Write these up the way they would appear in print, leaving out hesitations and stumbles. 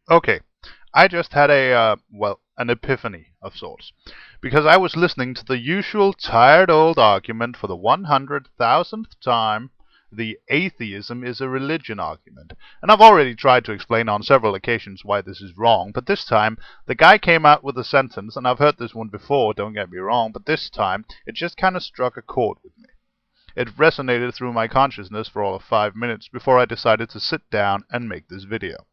Okay, I just had an epiphany of sorts. Because I was listening to the usual tired old argument for the 100,000th time, the atheism is a religion argument. And I've already tried to explain on several occasions why this is wrong, but this time the guy came out with a sentence, and I've heard this one before, don't get me wrong, but this time it just kind of struck a chord with me. It resonated through my consciousness for all of 5 minutes before I decided to sit down and make this video.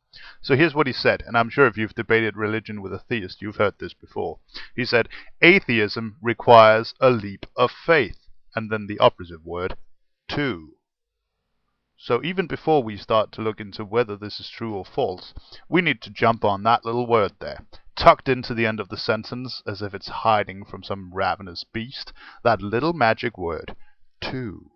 So here's what he said, and I'm sure if you've debated religion with a theist, you've heard this before. He said, atheism requires a leap of faith, and then the operative word, too. So even before we start to look into whether this is true or false, we need to jump on that little word there, tucked into the end of the sentence as if it's hiding from some ravenous beast, that little magic word, too.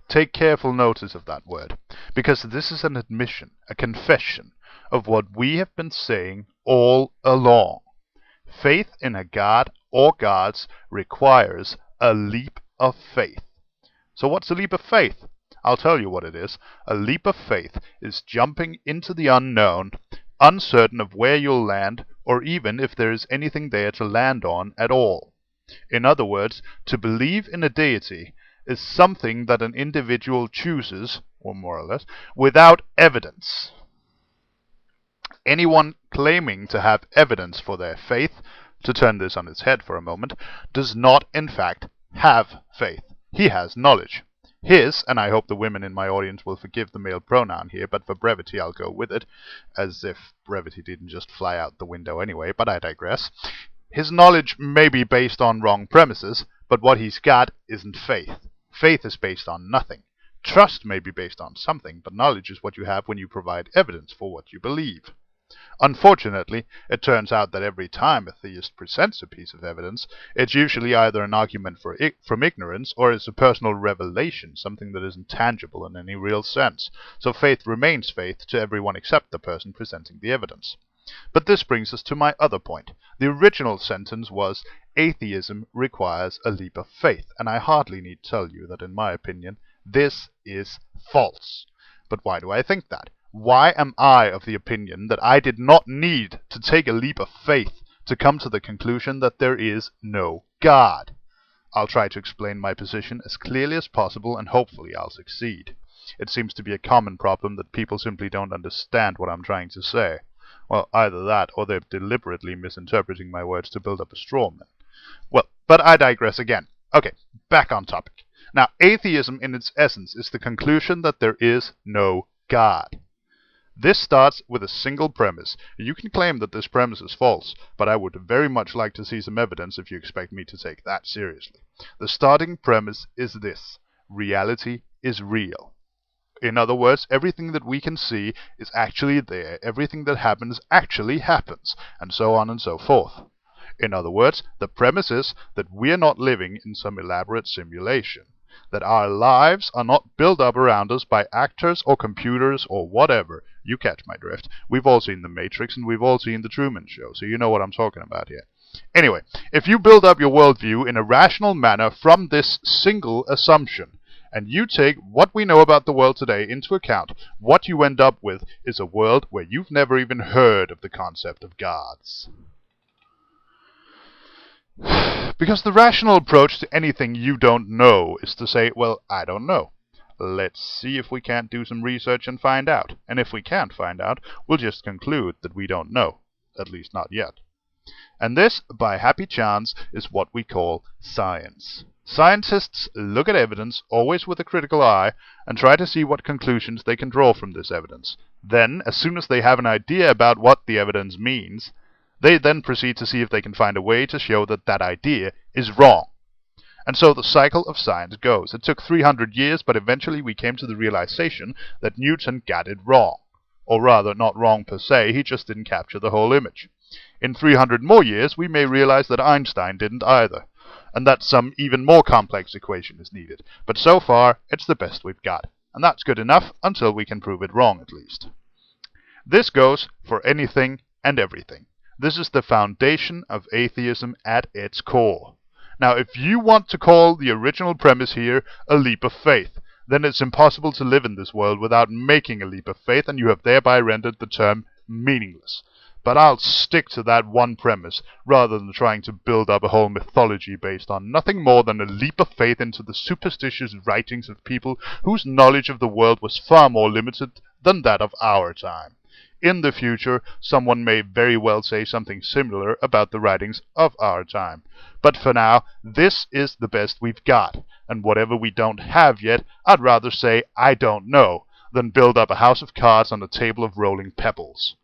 Take careful notice of that word, because this is an admission, a confession, of what we have been saying all along. Faith in a god or gods requires a leap of faith. So what's a leap of faith? I'll tell you what it is. A leap of faith is jumping into the unknown, uncertain of where you'll land, or even if there is anything there to land on at all. In other words, to believe in a deity is something that an individual chooses, or more or less, without evidence. Anyone claiming to have evidence for their faith, to turn this on its head for a moment, does not in fact have faith. He has knowledge. His, and I hope the women in my audience will forgive the male pronoun here, but for brevity I'll go with it, as if brevity didn't just fly out the window anyway, but I digress. His knowledge may be based on wrong premises, but what he's got isn't faith. Faith is based on nothing. Trust may be based on something, but knowledge is what you have when you provide evidence for what you believe. Unfortunately, it turns out that every time a theist presents a piece of evidence, it's usually either an argument from ignorance or it's a personal revelation, something that isn't tangible in any real sense. So faith remains faith to everyone except the person presenting the evidence. But this brings us to my other point. The original sentence was, atheism requires a leap of faith, and I hardly need tell you that in my opinion, this is false. But why do I think that? Why am I of the opinion that I did not need to take a leap of faith to come to the conclusion that there is no God? I'll try to explain my position as clearly as possible, and hopefully I'll succeed. It seems to be a common problem that people simply don't understand what I'm trying to say. Well, either that, or they're deliberately misinterpreting my words to build up a straw man. Well, but I digress again. Okay, back on topic. Now, atheism in its essence is the conclusion that there is no God. This starts with a single premise. You can claim that this premise is false, but I would very much like to see some evidence if you expect me to take that seriously. The starting premise is this: reality is real. In other words, everything that we can see is actually there, everything that happens actually happens, and so on and so forth. In other words, the premise is that we are not living in some elaborate simulation, that our lives are not built up around us by actors or computers or whatever. You catch my drift. We've all seen The Matrix and we've all seen The Truman Show, so you know what I'm talking about here. Anyway, if you build up your worldview in a rational manner from this single assumption, and you take what we know about the world today into account, what you end up with is a world where you've never even heard of the concept of gods. Because the rational approach to anything you don't know is to say, well, I don't know. Let's see if we can't do some research and find out. And if we can't find out, we'll just conclude that we don't know. At least not yet. And this, by happy chance, is what we call science. Scientists look at evidence, always with a critical eye, and try to see what conclusions they can draw from this evidence. Then, as soon as they have an idea about what the evidence means, they then proceed to see if they can find a way to show that that idea is wrong. And so the cycle of science goes. It took 300 years, but eventually we came to the realization that Newton got it wrong. Or rather, not wrong per se, he just didn't capture the whole image. In 300 more years, we may realize that Einstein didn't either, and that some even more complex equation is needed. But so far, it's the best we've got. And that's good enough until we can prove it wrong, at least. This goes for anything and everything. This is the foundation of atheism at its core. Now, if you want to call the original premise here a leap of faith, then it's impossible to live in this world without making a leap of faith, and you have thereby rendered the term meaningless. But I'll stick to that one premise, rather than trying to build up a whole mythology based on nothing more than a leap of faith into the superstitious writings of people whose knowledge of the world was far more limited than that of our time. In the future, someone may very well say something similar about the writings of our time. But for now, this is the best we've got, and whatever we don't have yet, I'd rather say I don't know, than build up a house of cards on a table of rolling pebbles.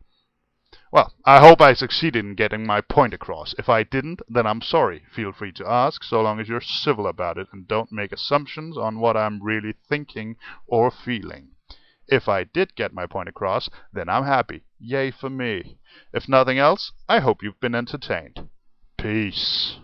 Well, I hope I succeeded in getting my point across. If I didn't, then I'm sorry. Feel free to ask, so long as you're civil about it and don't make assumptions on what I'm really thinking or feeling. If I did get my point across, then I'm happy. Yay for me. If nothing else, I hope you've been entertained. Peace.